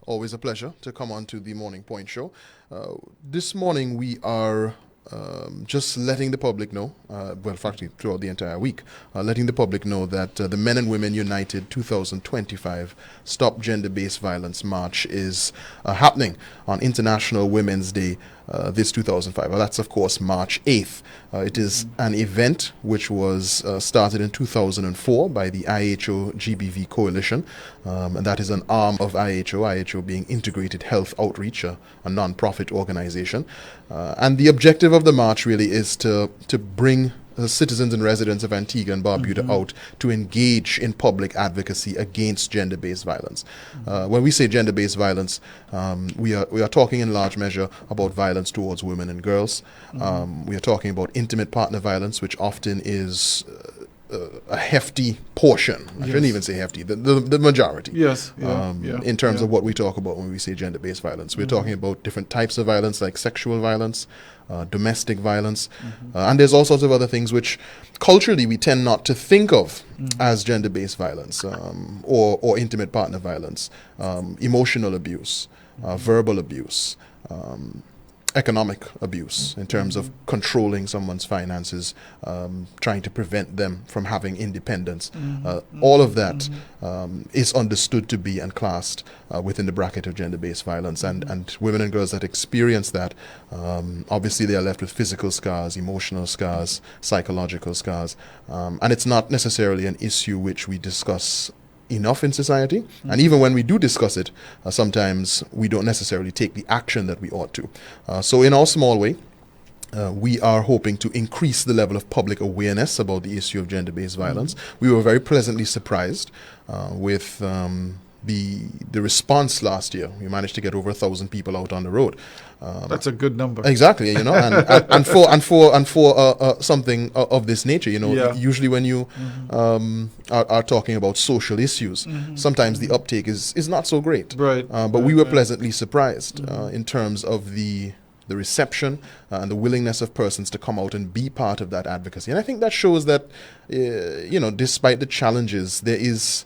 Always a pleasure to come on to the Morning Point Show. This morning we are just letting the public know, frankly, throughout the entire week, letting the public know that the Men and Women United 2025 Stop Gender-Based Violence March is happening on International Women's Day this 2005. Well, that's, of course, March 8th. It is an event which was started in 2004 by the IHO-GBV Coalition, and that is an arm of IHO being Integrated Health Outreach, a non-profit organization. And the objective of the march really is to bring citizens and residents of Antigua and Barbuda out to engage in public advocacy against gender-based violence. When we say gender-based violence, we are talking in large measure about violence towards women and girls. We are talking about intimate partner violence, which often is a hefty portion. I shouldn't even say hefty, the majority. Yes. In terms of what we talk about when we say gender-based violence. We're talking about different types of violence like sexual violence, domestic violence, and there's all sorts of other things which culturally we tend not to think of as gender-based violence or intimate partner violence, emotional abuse, verbal abuse, economic abuse in terms of controlling someone's finances, trying to prevent them from having independence. All of that is understood to be and classed within the bracket of gender-based violence. And women and girls that experience that, obviously they are left with physical scars, emotional scars, psychological scars. And it's not necessarily an issue which we discuss enough in society, and even when we do discuss it, sometimes we don't necessarily take the action that we ought to. So in our small way, we are hoping to increase the level of public awareness about the issue of gender-based violence. We were very pleasantly surprised with the response last year. We managed to get over 1,000 people out on the road. That's a good number. Exactly, and for something of this nature, usually when you are talking about social issues, sometimes the uptake is not so great. Right. But we were pleasantly surprised in terms of the reception and the willingness of persons to come out and be part of that advocacy. And I think that shows that, despite the challenges, there is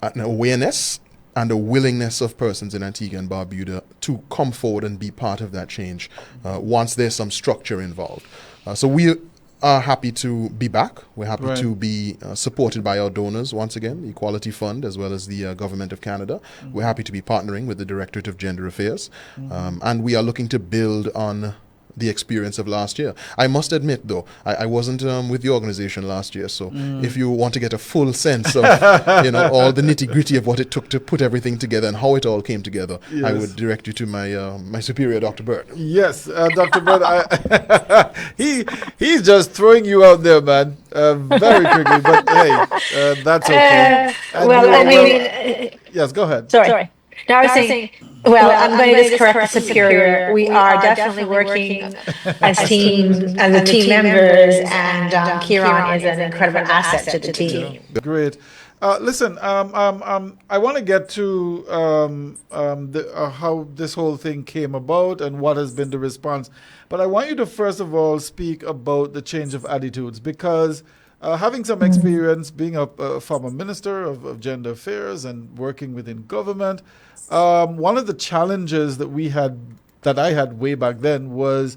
an awareness and a willingness of persons in Antigua and Barbuda to come forward and be part of that change once there's some structure involved. So we are happy to be back. We're happy to be supported by our donors once again, the Equality Fund as well as the Government of Canada. We're happy to be partnering with the Directorate of Gender Affairs, and we are looking to build on the experience of last year. I must admit, though, I wasn't with the organization last year, so if you want to get a full sense of all the nitty-gritty of what it took to put everything together and how it all came together, I would direct you to my superior, Dr. Bird. Yes, Dr. Bird, he's just throwing you out there, man, very quickly, but hey, that's okay. Yes, go ahead. Sorry. No, I was saying, I'm going to just correct the superior. We are definitely working as teams, as the team members, and Kieron is an incredible asset to the team. Great. Listen, I want to get to how this whole thing came about and what has been the response. But I want you to first of all speak about the change of attitudes, because having some experience being a former minister of gender affairs and working within government, one of the challenges that I had way back then was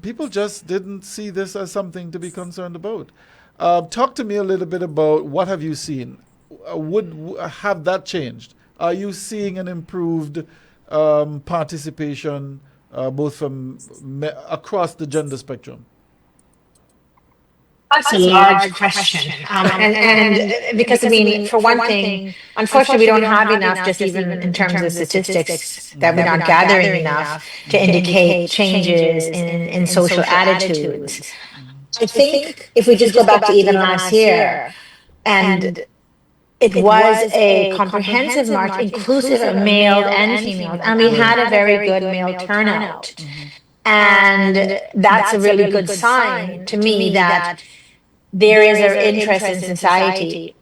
people just didn't see this as something to be concerned about. Talk to me a little bit about what have you seen? Have that changed? Are you seeing an improved participation both from across the gender spectrum? That's a large question. And because, for one thing, unfortunately, we don't have enough, just even in terms of statistics, that we're not gathering enough to indicate changes in social attitudes. I think if we just go back to even last year, and it was a comprehensive march, inclusive of male and females, and we had a very good male turnout. And that's a really good sign to me that there is an interest in society.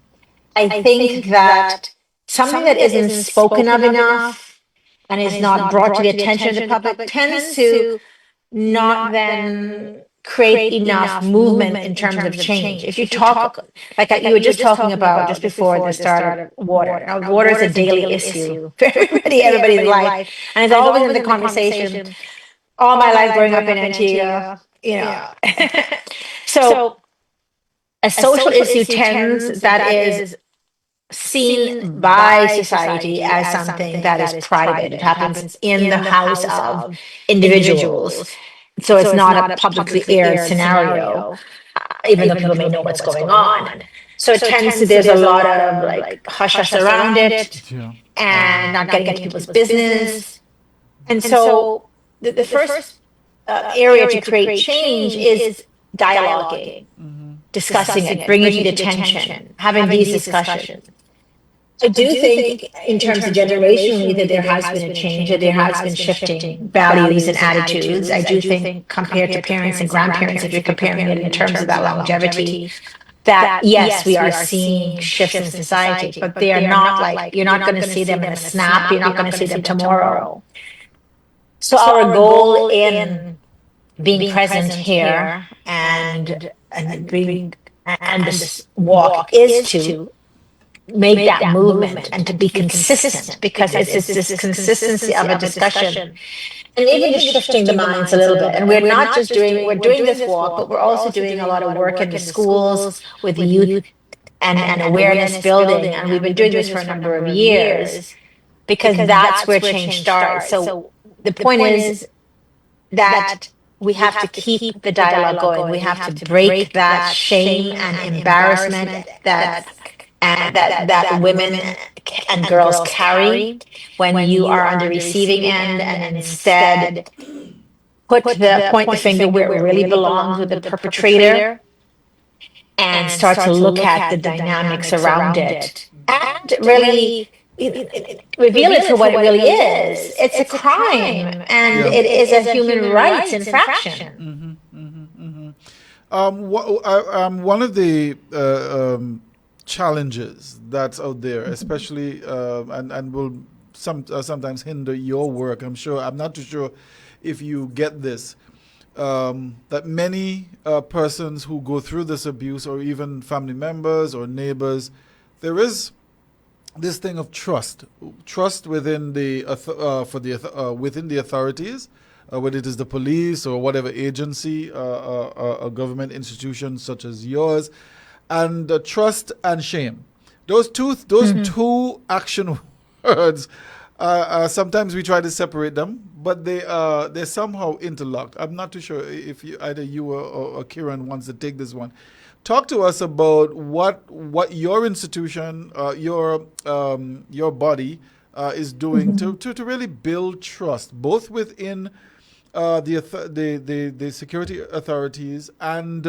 I think that something that isn't spoken of enough and is not brought to the attention of the public tends to not then create enough movement in terms of change. If you talk, like you were just talking about just before the start of water. Now, water is a daily issue for everybody's life, and it's always in the conversation. All my life growing up in Antigua, so a social issue tends that is seen by society as something that is private. It happens in the house of individuals. So it's not a publicly aired scenario, even though people may know what's going on. So it tends to, there's a lot of like hush hush around it and not getting into people's business. And so the first area to create change is dialoguing, discussing it, bringing it to attention, having these discussions. I do think, in terms of generationally, that there has been a change, that there has been shifting values and attitudes. I do think, compared to parents and grandparents, if you're comparing it in terms of that longevity, that yes, we are seeing shifts in society, but they are not like, you're not going to see them in a snap, you're not going to see them tomorrow. So our goal in being present here and this walk is to make that movement and to be consistent, because it's this consistency of a discussion and even just shifting the minds a little bit. And we're not just we're doing this walk, but we're also doing a lot of work in the schools with the youth and awareness building. And we've been doing this for a number of years because that's where change starts. So the point is that we have to keep the dialogue going. We have to break that shame and embarrassment that women and girls carry when you are on the receiving end, and instead point the finger where it really belongs, with the perpetrator, and start to look at the dynamics around it and really reveal it for what it really is. It's a crime, and it is a human rights infraction. One of the challenges that's out there, especially and will sometimes hinder your work. I'm not too sure if you get this, that many persons who go through this abuse, or even family members or neighbors, there is this thing of trust within the within the authorities, whether it is the police or whatever agency, a government institution such as yours. And trust and shame, those two action words, sometimes we try to separate them, but they're somehow interlocked. I'm not too sure if either you or Kieron wants to take this one. Talk to us about what your institution, your body is doing to really build trust, both within the security authorities and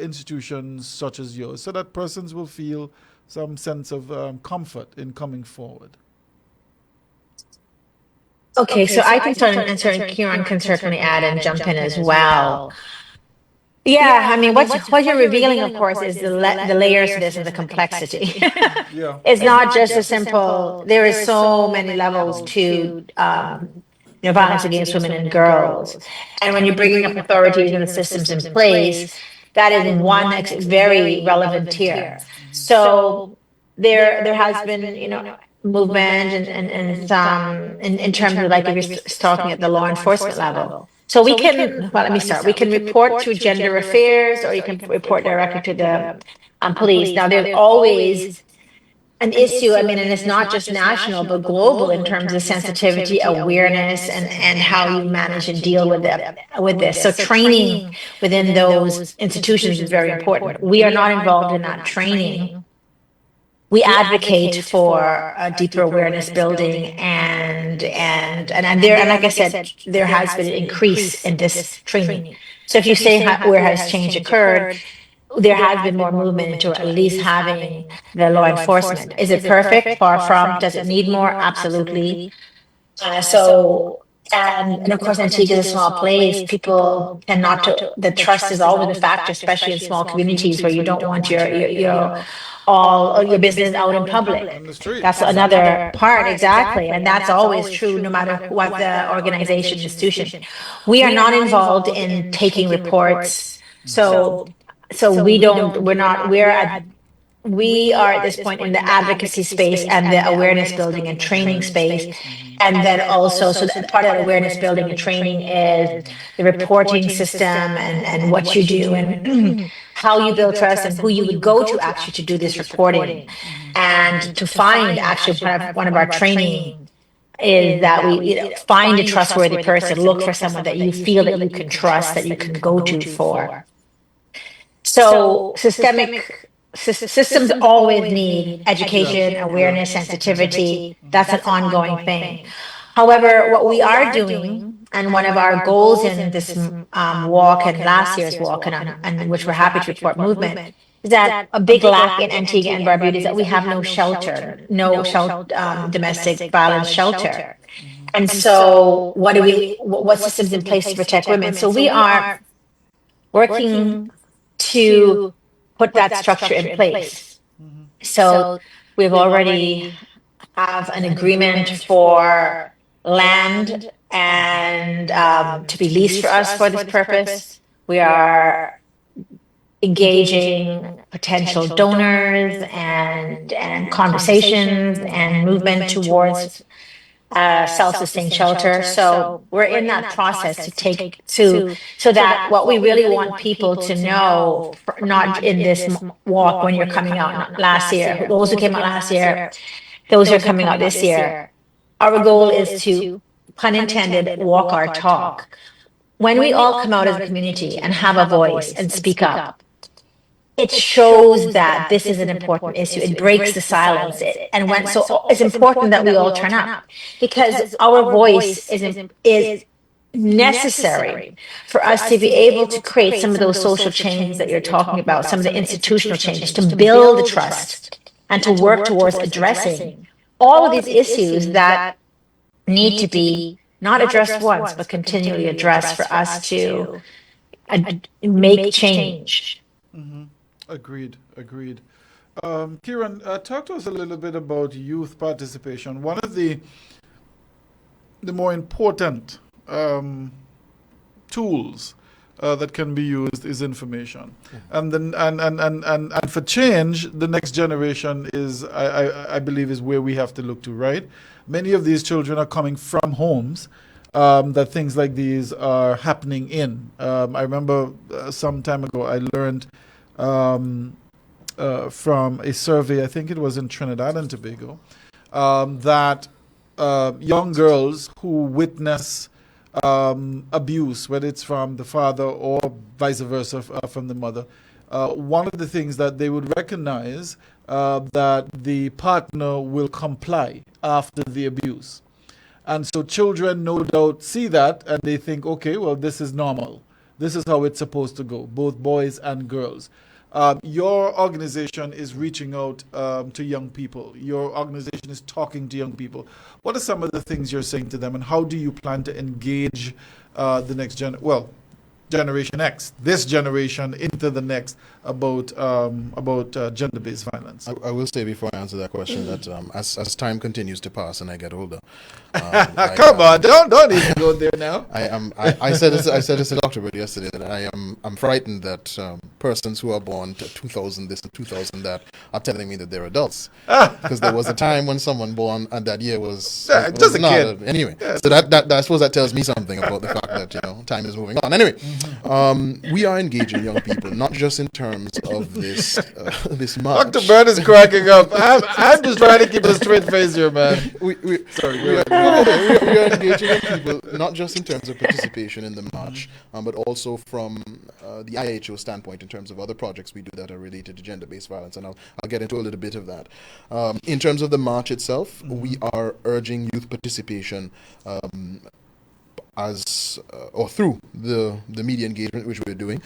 institutions such as yours, so that persons will feel some sense of comfort in coming forward. Okay, so I can start answering. Kieron can certainly add and jump in as well. Yeah, I mean, what you're revealing, of course, is the layers to this and the complexity. It's not just a simple. There is so many levels to violence against women and girls. And when you're bringing up authorities and the systems in place, that is one very relevant tier. So there has been, movement and some in terms of, like, if you're talking at the law enforcement level. So we can, let me start. We can report to gender affairs, or you can report directly to the police. Now, there's always an issue, and it's not just national, but global, in terms of sensitivity, awareness, and how you manage and deal with this. So training within those institutions is very important. We are not involved in that training. We advocate for a deeper awareness building, and like I said, there has been an increase in this training. So if you say where has change occurred, there has been more movement into at least having the law enforcement. Is it perfect? Far from. Does it need more? Absolutely. So And of course, Antigua is a small place. People tend not to, the trust is always a factor, especially in small communities where you don't want your business out in public. On the street. That's another part, exactly. And that's always true no matter what the organization, institution. We are not involved in taking reports. So we are at this point in the advocacy space and the awareness building and training space. And then also, so that part of the awareness building and training is the reporting system and what you do and how you build trust and who you would go to actually to do this reporting. And to find actually one of our training is that we find a trustworthy person, look for someone that you feel that you can trust, that you can go to for. So systems always need education, awareness, sensitivity. That's an ongoing thing. However, what we are doing, and one of our goals in this walk and last year's walk, and which we're happy to report movement, is that a big lack in Antigua and Barbuda is that we have no shelter, domestic violence shelter. And so what systems in place to protect women? So we are working to put that structure in place. So we've already have an agreement for land and to be leased for us for this purpose. We are engaging potential donors and conversations and movement towards self-sustained shelter. So we're in that process so that what we really want people to know, not in this walk when you're coming out last year, those who came out last year, those who are coming out this year, our goal is to, pun intended, walk our talk. When we all come out as a community and have a voice and speak up, it shows that this is an important issue. It breaks the silence. So it's important that we all turn up because our voice is necessary for us to be able to create some of those social changes that you're talking about, some of the institutional changes, to build the trust and to work towards addressing all of these issues that need to be not addressed once, but continually addressed for us to make change. Agreed. Kieron, talk to us a little bit about youth participation. One of the more important tools that can be used is information, and then and for change, the next generation is I believe is where we have to look to. Right, many of these children are coming from homes that things like these are happening in. I remember some time ago I learned. From a survey, I think it was in Trinidad and Tobago, that young girls who witness abuse, whether it's from the father or vice versa from the mother, one of the things that they would recognize that the partner will comply after the abuse. And so children no doubt see that and they think, okay, well, this is normal. This is how it's supposed to go, both boys and girls. Your organization is reaching out to young people. Your organization is talking to young people. What are some of the things you're saying to them, and how do you plan to engage the next Generation X, this generation into the next about gender-based violence? I will say before I answer that question that as time continues to pass and I get older, come on, don't even go there now. I said this to Dr. Bird yesterday that I'm frightened that persons who are born to 2000 this and 2000 that are telling me that they're adults, because there was a time when someone born and that year was just a kid. Anyway, so that I suppose that tells me something about the fact that time is moving on. Anyway. We are engaging young people, not just in terms of this march. Dr. Bird is cracking up. I'm just trying to keep a straight face here, man. We are engaging young people, not just in terms of participation in the march, but also from the IHO standpoint in terms of other projects we do that are related to gender-based violence, and I'll get into a little bit of that. In terms of the march itself, we are urging youth participation or through the media engagement which we're doing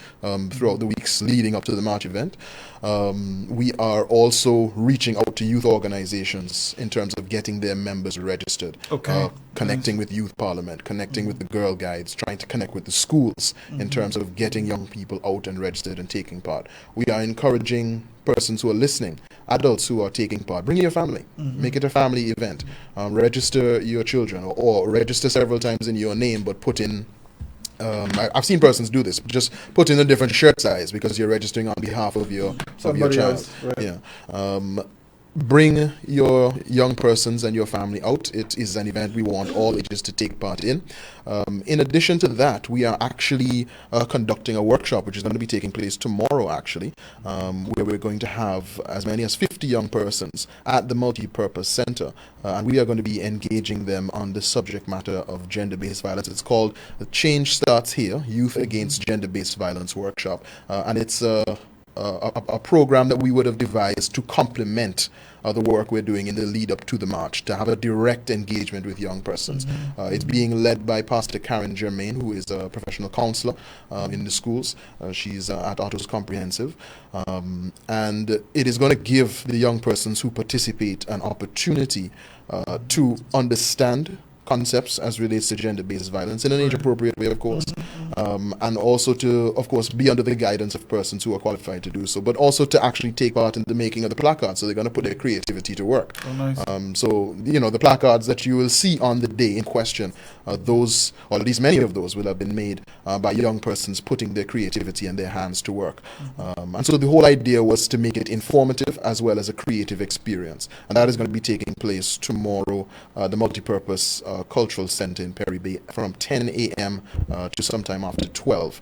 throughout the weeks leading up to the March event. We are also reaching out to youth organizations in terms of getting their members registered, connecting with Youth Parliament, connecting with the Girl Guides, trying to connect with the schools in terms of getting young people out and registered and taking part. We are encouraging persons who are listening, adults who are taking part, bring your family, make it a family event, register your children, or register several times in your name, but put in I've seen persons do this. Just put in a different shirt size because you're registering on behalf of your child. Else, right. Yeah. Bring your young persons and your family out. It is an event we want all ages to take part in. In addition to that, we are actually conducting a workshop which is going to be taking place tomorrow, actually, where we're going to have as many as 50 young persons at the Multi-Purpose Center, and we are going to be engaging them on the subject matter of gender-based violence. It's called The Change Starts Here, Youth Against Gender-Based Violence Workshop, and it's a program that we would have devised to complement the work we're doing in the lead up to the march, to have a direct engagement with young persons. It's being led by Pastor Kieron Germain, who is a professional counselor in the schools. She's at Autos Comprehensive. And it is going to give the young persons who participate an opportunity to understand concepts as relates to gender-based violence in an age-appropriate way, of course, and also to, of course, be under the guidance of persons who are qualified to do so, but also to actually take part in the making of the placards. So they're going to put their creativity to work. Oh, nice. So, the placards that you will see on the day in question, those, or at least many of those, will have been made by young persons putting their creativity and their hands to work. And so the whole idea was to make it informative as well as a creative experience. And that is going to be taking place tomorrow, the Multipurpose Cultural Center in Perry Bay from 10 a.m. To sometime after 12.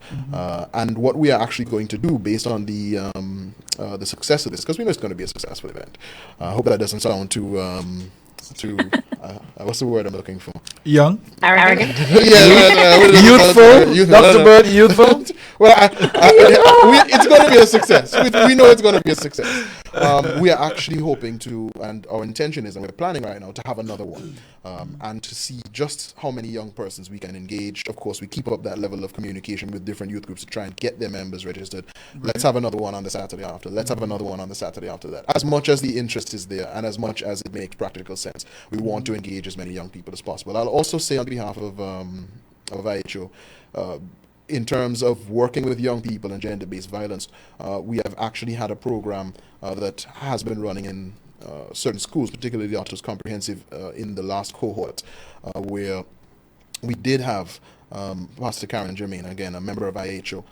And what we are actually going to do based on the success of this, because we know it's going to be a successful event. I hope that doesn't sound too what's the word I'm looking for? Young? Arrogant? Youthful? Dr. Bird, youthful? Well, it's going to be a success. We know it's going to be a success. We are actually hoping to, and our intention is, and we're planning right now, to have another one, and to see just how many young persons we can engage. Of course, we keep up that level of communication with different youth groups to try and get their members registered. Let's have another one on the Saturday after. Let's have another one on the Saturday after that. As much as the interest is there, and as much as it makes practical sense, we want to engage as many young people as possible. I'll also say on behalf of IHO, in terms of working with young people and gender-based violence, we have actually had a program that has been running in certain schools, particularly the Autos Comprehensive, in the last cohort, where we did have Pastor Kieron Germain, again a member of IHO,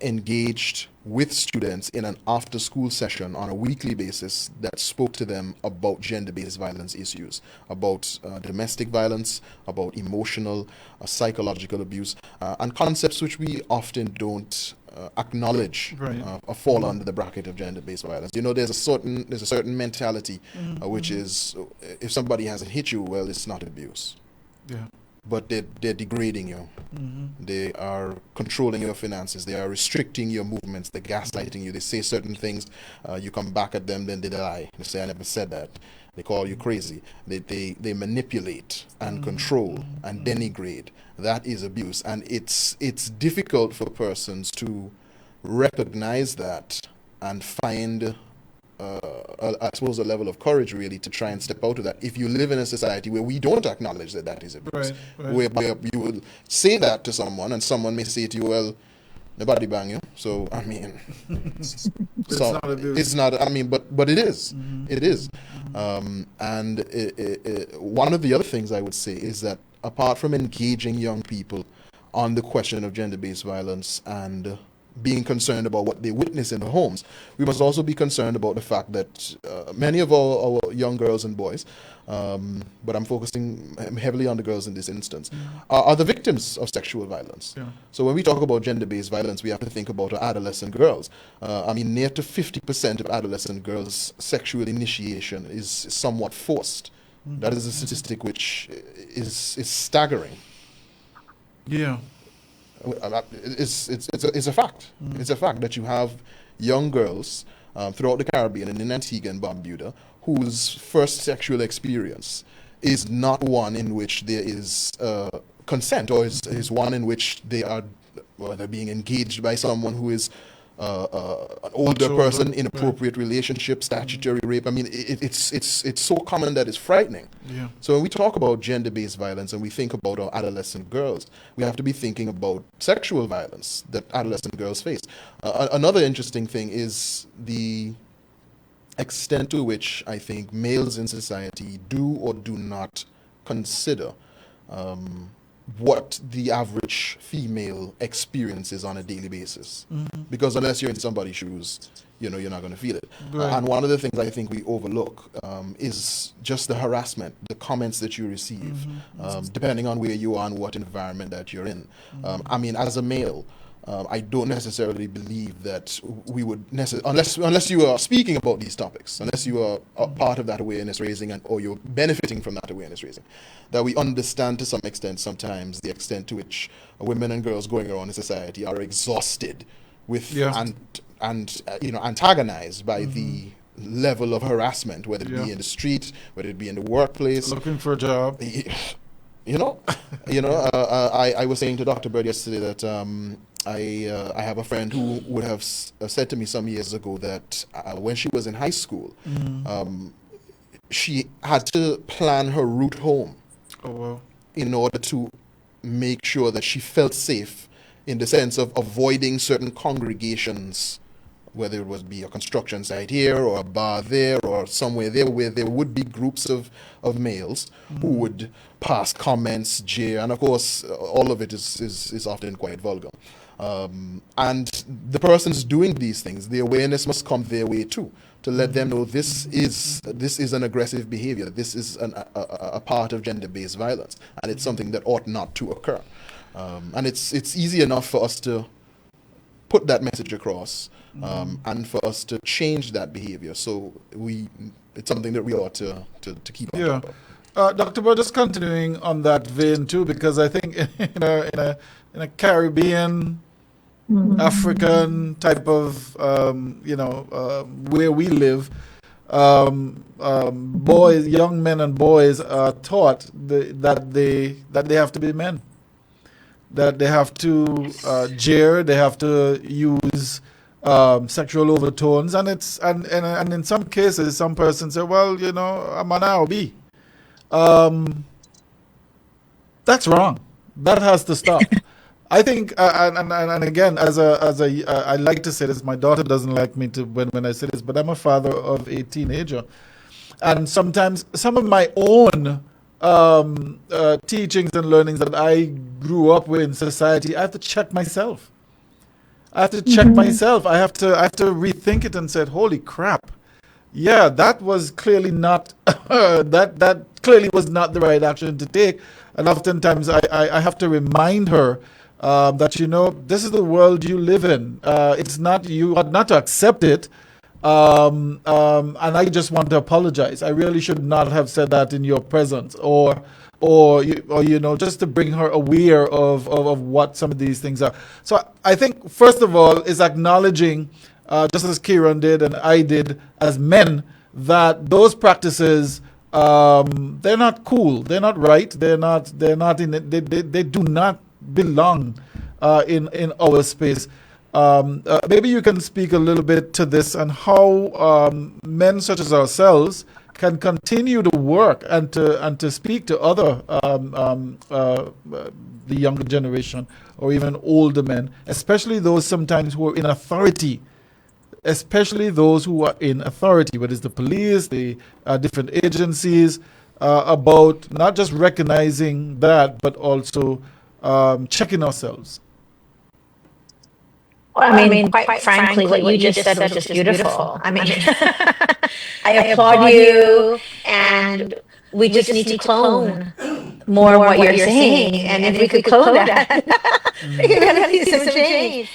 engaged with students in an after-school session on a weekly basis that spoke to them about gender-based violence issues, about domestic violence, about emotional, psychological abuse, and concepts which we often don't acknowledge fall under the bracket of gender-based violence. There's a certain mentality which is, if somebody hasn't hit you, well, it's not abuse. Yeah. But they're degrading you. They are controlling your finances. They are restricting your movements. They're gaslighting you. They say certain things. You come back at them, then they lie. They say, I never said that. They call you crazy. They manipulate and control and denigrate. That is abuse. And it's difficult for persons to recognize that and find I suppose a level of courage really to try and step out of that. If you live in a society where we don't acknowledge that is abuse, where you will say that to someone and someone may say to you, well, nobody bang you. So, I mean, it's not abuse. It's not, I mean, but it is. It is. And one of the other things I would say is that apart from engaging young people on the question of gender-based violence and being concerned about what they witness in the homes, we must also be concerned about the fact that many of our young girls and boys, but I'm focusing heavily on the girls in this instance, are the victims of sexual violence. Yeah. So when we talk about gender-based violence, we have to think about our adolescent girls. Near to 50% of adolescent girls' sexual initiation is somewhat forced. That is a statistic which is staggering. Yeah. It's a fact. It's a fact that you have young girls throughout the Caribbean and in Antigua and Barbuda whose first sexual experience is not one in which there is consent, or is one in which they're being engaged by someone who is an older person, inappropriate relationship, statutory rape. I mean, it's so common that it's frightening. Yeah. So when we talk about gender-based violence and we think about our adolescent girls, we have to be thinking about sexual violence that adolescent girls face. Another interesting thing is the extent to which I think males in society do or do not consider what the average female experiences on a daily basis. Because unless you're in somebody's shoes, you're not going to feel it. Right. And one of the things I think we overlook is just the harassment, the comments that you receive, depending on where you are and what environment that you're in. I mean, as a male, I don't necessarily believe that we would unless you are speaking about these topics, unless you are a part of that awareness raising or you're benefiting from that awareness raising, that we understand to some extent sometimes the extent to which women and girls going around in society are exhausted with antagonized by the level of harassment, whether it be in the street, whether it be in the workplace, looking for a job. I was saying to Dr. Bird yesterday that I have a friend who would have said to me some years ago that when she was in high school, she had to plan her route home in order to make sure that she felt safe in the sense of avoiding certain congregations, whether it would be a construction site here or a bar there or somewhere there where there would be groups of males who would pass comments, jeer, and of course all of it is often quite vulgar. And the persons doing these things, the awareness must come their way too, to let them know this is an aggressive behavior, this is a part of gender-based violence, and it's something that ought not to occur. And it's easy enough for us to put that message across, and for us to change that behavior. So it's something that we ought to keep on top of. Dr. Bird, just continuing on that vein too, because I think in a Caribbean, African type of where we live, boys, young men and boys are taught that they have to be men, that they have to jeer, they have to use sexual overtones, and in some cases, some persons say, well, I'm an RB. That's wrong. That has to stop. I think, and again, I like to say this. My daughter doesn't like me to when I say this, but I'm a father of a teenager, and sometimes some of my own teachings and learnings that I grew up with in society, I have to check myself. I have to rethink it and say, holy crap. Yeah, that was clearly not that clearly was not the right action to take. And oftentimes I have to remind her that this is the world you live in. It's not, you ought not to accept it. And I just want to apologize. I really should not have said that in your presence, or just to bring her aware of what some of these things are. So I think first of all is acknowledging, just as Kieron did and I did as men, that those practices, they're not cool, they're not right, they're not in it, they do not belong in our space. Maybe you can speak a little bit to this and how men such as ourselves can continue to work and to speak to other the younger generation or even older men, especially those sometimes who are in authority. Especially those who are in authority, whether it's the police, the different agencies, about not just recognizing that, but also checking ourselves. Well, I mean, quite frankly, what you just said was just beautiful. I mean, I applaud you, and we just need to clone more of what you're saying. And if we could clone that, we could really see some change.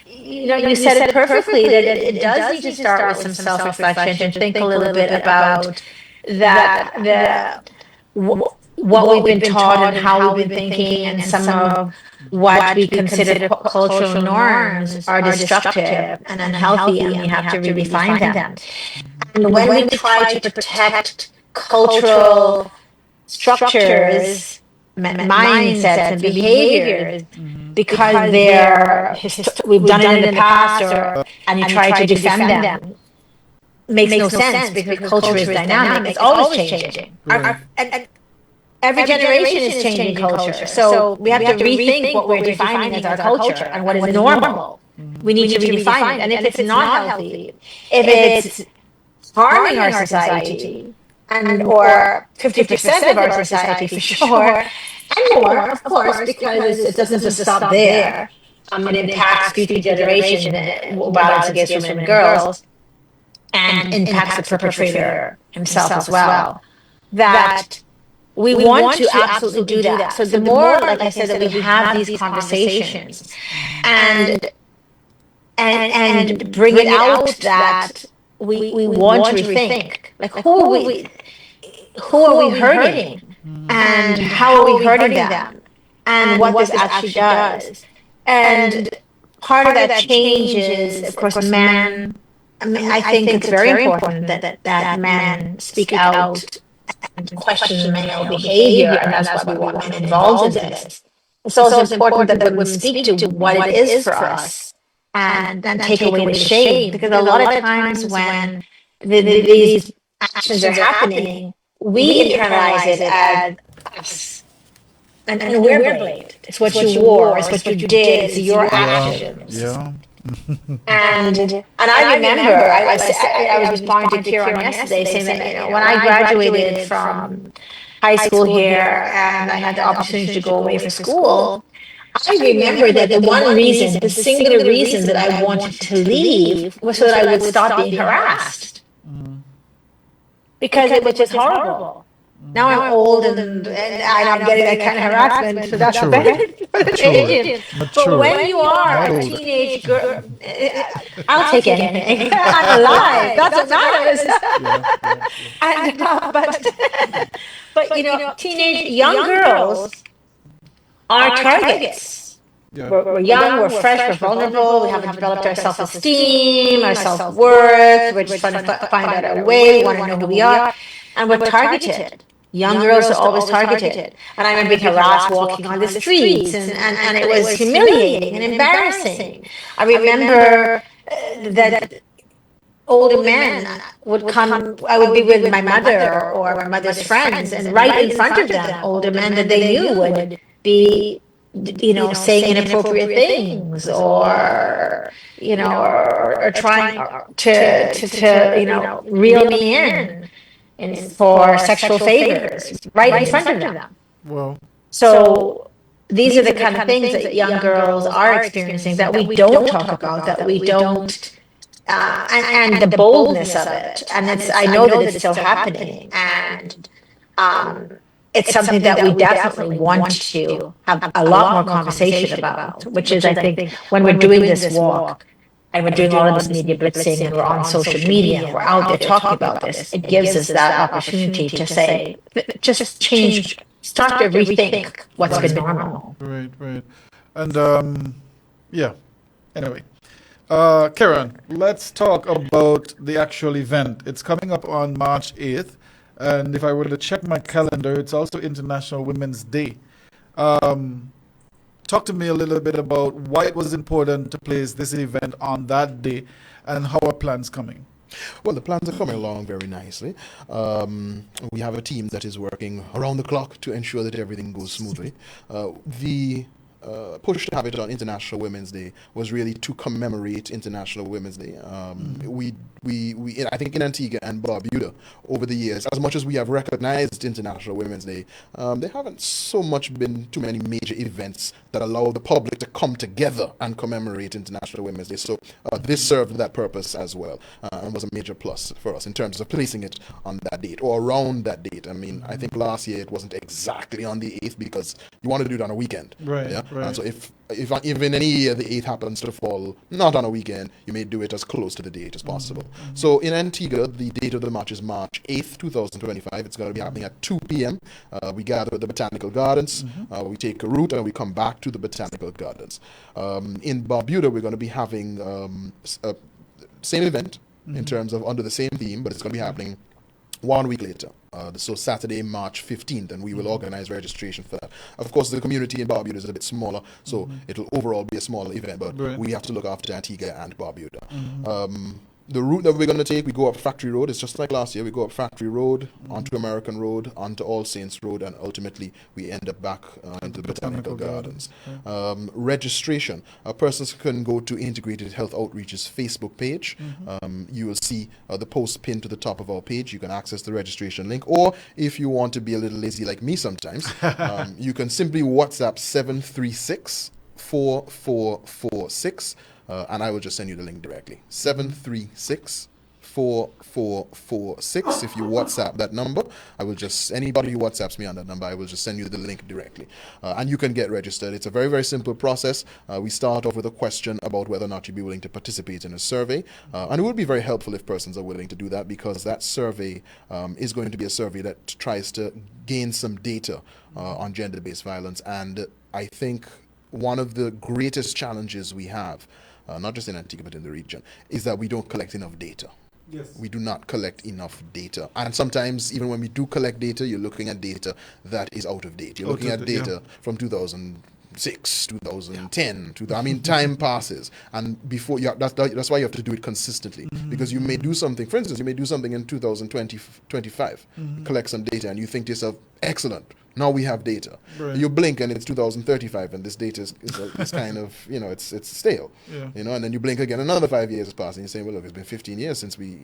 You said it perfectly, that it does need to start with some self-reflection and think a little bit about what we've been taught and how we've been thinking, and some of what we consider cultural norms are destructive and unhealthy, and we have to redefine them. And when we try to protect cultural structures mindsets and behaviors because we've done it in the past, and you try to defend them. Makes no sense because culture is dynamic. It's always changing. And every generation is changing culture. So we have to rethink what we're defining as our culture and what is normal. We need to redefine it. And if it's not healthy, if it's harming our society, and or 50% of our society for sure, and more, of course, because it doesn't just stop there. It impacts future generation, violence against women and girls, and impacts the perpetrator himself as well. That we want to absolutely do that. So the more, like I said, that we have these conversations and bring it out that we want to rethink, like who are we hurting, and how are we hurting them, and what this actually does. And part of that change is, of course, men. I think it's very important that men speak out and question male behavior, and that's why we want men involved in this. It's also important that women speak to what it is for us and take away the shame, because a lot of times when these actions are happening, we internalize it as us. And we're blamed. It's what you wore, it's what you did, it's your actions. Yeah. And I remember I was responding to Kieron yesterday saying that when I graduated from high school here and I had the opportunity to go away for school, I remember that the singular reason that I wanted to leave was so that I would stop being harassed. Because it was just horrible. Now I'm old and I'm getting that kind of harassment, so that's better. But when you are a teenage girl, I'll take anything. I'm alive. That's what matters. But teenage young girls are targets. Yeah. We're young, we're fresh, we're vulnerable, we haven't developed our self-esteem, our self-worth, we're just trying to find out our way, we want to know who we are, and we're targeted. Young girls are always targeted. And I remember being harassed walking on the streets, and it was humiliating and embarrassing. I remember that older men would come, I would be with my mother or my mother's friends, and right in front of them, older men that they knew would be saying inappropriate things or trying to reel me in for sexual favors right in front of them. Well, so these are the kind of things that young girls are experiencing that we don't talk about, that we don't, and the boldness of it. And I know that it's still happening, and it's something that we definitely want to have a lot more conversation about, which is, I think, when we're doing this walk and we're doing all of this media blitzing and we're on social media and we're out there talking about this, it gives us that opportunity to say, just change, start to rethink what's been normal. Right. And anyway. Kieron, let's talk about the actual event. It's coming up on March 8th. And if I were to check my calendar, it's also International Women's Day. Talk to me a little bit about why it was important to place this event on that day and how are plans coming? Well, the plans are coming along very nicely. We have a team that is working around the clock to ensure that everything goes smoothly. The push to have it on International Women's Day was really to commemorate International Women's Day. We I think in Antigua and Barbuda over the years, as much as we have recognized International Women's Day, there haven't so much been too many major events that allow the public to come together and commemorate International Women's Day. So this served that purpose as well, and was a major plus for us in terms of placing it on that date or around that date. I mean, I think last year it wasn't exactly on the 8th because you want to do it on a weekend. Right. Yeah. Right. So if in any year the 8th happens to fall not on a weekend, you may do it as close to the date as possible. Mm-hmm. So in Antigua, the date of the march is March 8th, 2025. It's going to be happening at 2 p.m. We gather at the Botanical Gardens. We take a route and we come back to the Botanical Gardens. In Barbuda, we're going to be having same event in terms of under the same theme, but it's going to be happening 1 week later so Saturday, March 15th, and we will organize registration for that. Of course, the community in Barbuda is a bit smaller, so it'll overall be a smaller event, but we have to look after Antigua and Barbuda. The route that we're going to take, we go up Factory Road. It's just like last year. We go up Factory Road, onto American Road, onto All Saints Road, and ultimately we end up back into the Botanical Gardens. Registration. Persons can go to Integrated Health Outreach's Facebook page. You will see the post pinned to the top of our page. You can access the registration link. Or if you want to be a little lazy like me sometimes, you can simply WhatsApp 736 4446. And I will just send you the link directly. 736-4446. If you WhatsApp that number, anybody who WhatsApps me on that number, I will just send you the link directly. And you can get registered. It's a very, very simple process. We start off with a question about whether or not you'd be willing to participate in a survey. And it would be very helpful if persons are willing to do that, because that survey is going to be a survey that tries to gain some data on gender-based violence. And I think one of the greatest challenges we have, not just in Antigua but in the region, is that we don't collect enough data. Yes. We do not collect enough data. And sometimes, even when we do collect data, you're looking at data that is out of date. You're looking at data from 2006, 2010. Time passes. And before that's why you have to do it consistently. Because you may do something, for instance, you may do something in 2025, collect some data, and you think to yourself, excellent. Now we have data. Right. You blink and it's 2035, and this data is kind of, it's stale. Yeah. And then you blink again, another 5 years has passed, and you say, well, look, it's been 15 years since we.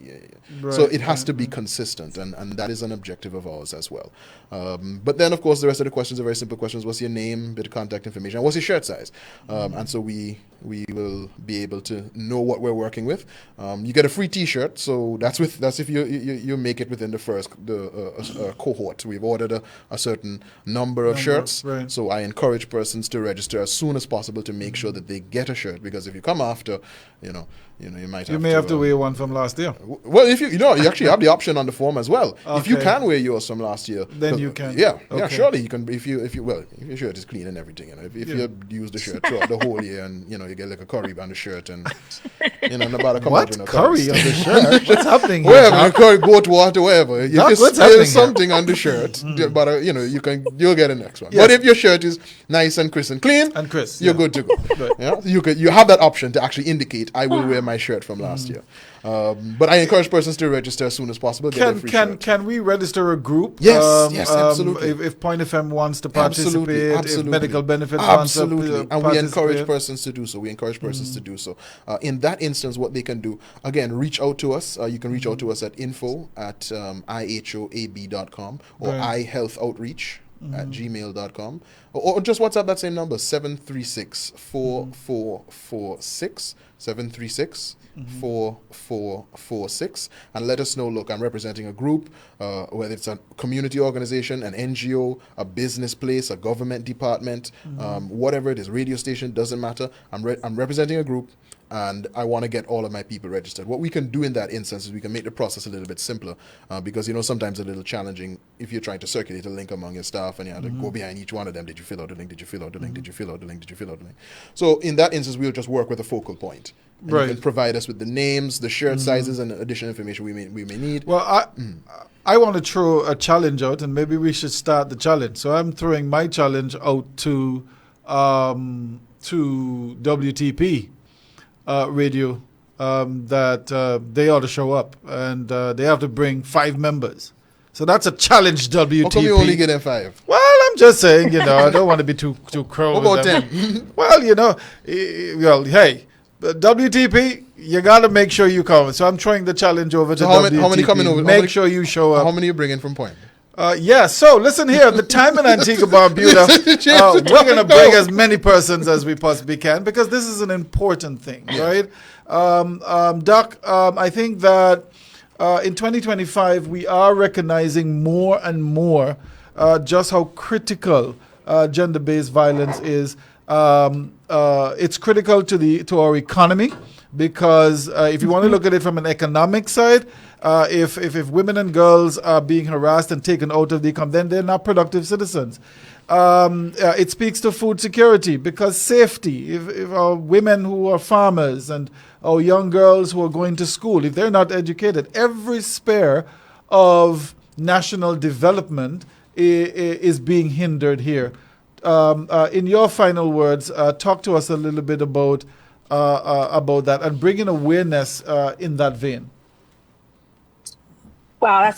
Right. So it has to be consistent, and that is an objective of ours as well. But then, of course, the rest of the questions are very simple questions. What's your name, bit of contact information, and what's your shirt size? And so we will be able to know what we're working with. You get a free T-shirt, so that's if you make it within the first cohort. We've ordered a certain number of shirts, right. So I encourage persons to register as soon as possible to make sure that they get a shirt, because if you come after, you may have to wear one from last year. Well, if you actually have the option on the form as well. Okay. If you can wear yours from last year, then you can. Yeah, surely you can. If your shirt is clean and everything, if you use the shirt throughout the whole year, and you get like a curry on the shirt, and nobody come out with curry on the shirt? What's happening here? Wherever curry, goat water, whatever. You just spill something on the shirt, but you'll get a next one. Yeah. But if your shirt is nice and crisp and clean, you're good to go. Right. Yeah, you have that option to actually indicate, I will wear my shirt from last year. But I encourage persons to register as soon as possible. Can we register a group? Yes, absolutely. If Pointe FM wants to participate, absolutely. If Medical Benefits absolutely. wants to and we encourage persons to do so. In that instance, what they can do, again, reach out to us. You can reach out to us at info@IHO-GBV.com or iHealthOutreach@gmail.com, or just WhatsApp that same number, 736-4446, 736-4446, and let us know, look, I'm representing a group, whether it's a community organization, an NGO, a business place, a government department, whatever it is, radio station, doesn't matter. I'm representing a group, and I want to get all of my people registered. What we can do in that instance is we can make the process a little bit simpler, because sometimes a little challenging if you're trying to circulate a link among your staff and you have to go behind each one of them. Did you fill out the link? Did you fill out the link? Did you fill out the link? Did you fill out the link? So in that instance, we'll just work with a focal point. And you can provide us with the names, the shirt sizes, and additional information we may need. Well, I want to throw a challenge out, and maybe we should start the challenge. So I'm throwing my challenge out to WTP radio, that they ought to show up, and they have to bring 5 members. So that's a challenge, WTP. How come you only get them 5? Well, I'm just saying, I don't want to be too cruel. What about 10? Well, hey, WTP, you got to make sure you come. So I'm throwing the challenge over to WTP. How many coming over? Make sure you show up. How many are you bringing from Point? So listen here, the time in Antigua Barbuda, we're going to bring as many persons as we possibly can, because this is an important thing, right? Doc, I think that in 2025, we are recognizing more and more just how critical gender-based violence is. It's critical to our economy, because if you want to look at it from an economic side, if women and girls are being harassed and taken out of the economy, then they're not productive citizens. It speaks to food security, because safety, if our women who are farmers and our young girls who are going to school, if they're not educated, every spare of national development is being hindered here. In your final words, talk to us a little bit about that and bringing awareness in that vein. Well,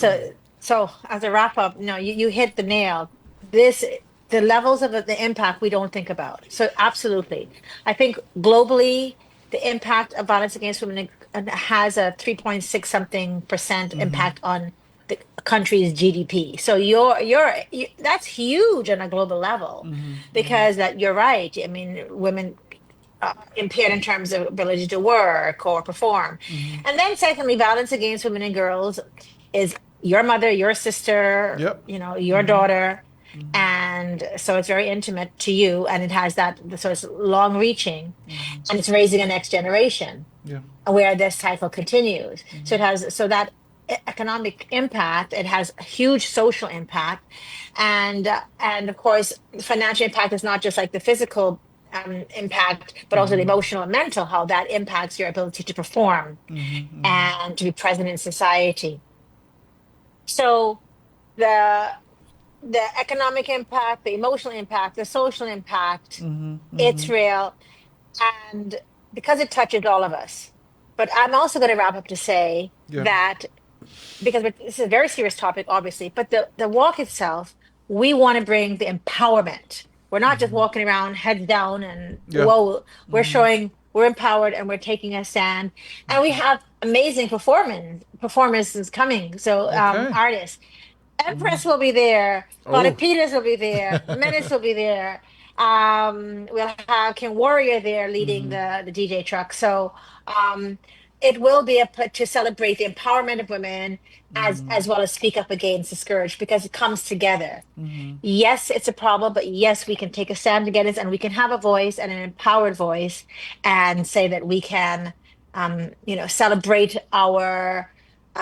so as a wrap up, no, you hit the nail. The levels of the impact we don't think about. So absolutely. I think globally, the impact of violence against women has a 3.6 something percent impact on the country's GDP. So that's huge on a global level, because that you're right. I mean, women impaired in terms of ability to work or perform. And then secondly, violence against women and girls is your mother, your sister, Yep. your daughter. And so it's very intimate to you, and it has that, so it's long reaching, and it's raising a next generation Yeah. where this cycle continues. So it has, so that economic impact, it has a huge social impact, and of course financial impact is not just like the physical impact, but also the emotional and mental, how that impacts your ability to perform and to be present in society. So the economic impact, the emotional impact, the social impact, it's real, and because it touches all of us. But I'm also going to wrap up to say that, because this is a very serious topic, obviously, but the walk itself, we want to bring the empowerment. We're not just walking around heads down and whoa, we're showing we're empowered and we're taking a stand. And we have amazing performances coming. So artists. Empress will be there. Father Peters will be there. Menace will be there. We'll have King Warrior there leading the DJ truck. So it will be to celebrate the empowerment of women, as well as speak up against the scourge, because it comes together. Yes, it's a problem, but yes, we can take a stand against it, and we can have a voice, and an empowered voice, and say that we can, celebrate our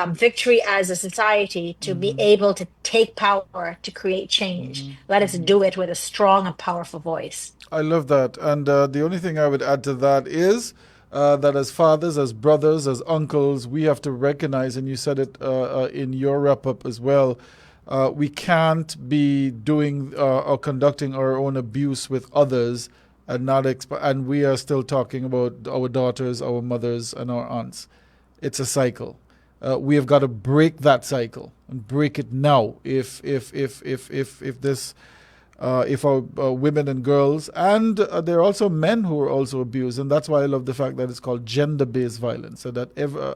victory as a society to be able to take power to create change. Let us do it with a strong and powerful voice. I love that. And the only thing I would add to that is that as fathers, as brothers, as uncles, we have to recognize, and you said it in your wrap-up as well, we can't be doing or conducting our own abuse with others and not and we are still talking about our daughters, our mothers, and our aunts. It's a cycle. We have got to break that cycle and break it now. If our women and girls, and there are also men who are also abused, and that's why I love the fact that it's called gender-based violence, so that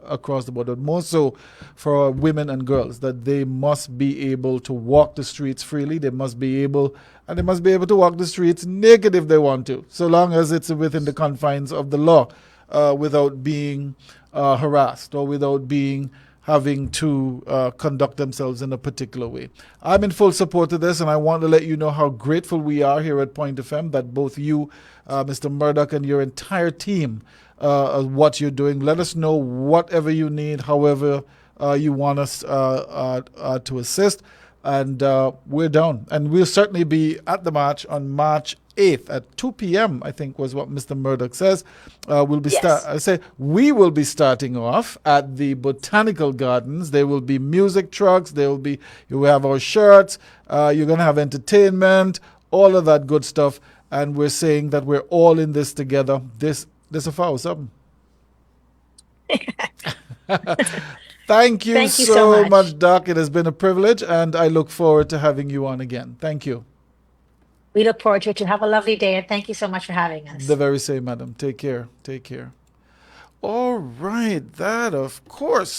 across the board, but more so for our women and girls, that they must be able to walk the streets freely. They must be able to walk the streets naked if they want to, so long as it's within the confines of the law, without being harassed or without having to conduct themselves in a particular way. I'm in full support of this, and I want to let you know how grateful we are here at Pointe FM that both you, Mr. Murdoch, and your entire team, what you're doing. Let us know whatever you need, however you want us to assist. And we're down. And we'll certainly be at the march on March 8th at 2 p.m., I think was what Mr. Murdoch says. We'll be we will be starting off at the Botanical Gardens. There will be music trucks. You will have our shirts. You're going to have entertainment, all of that good stuff. And we're saying that we're all in this together. This is a foul something. Thank you so much, Doc. It has been a privilege, and I look forward to having you on again. Thank you. We look forward to it. Have a lovely day, and thank you so much for having us. The very same, madam. Take care. Take care. All right. That, of course,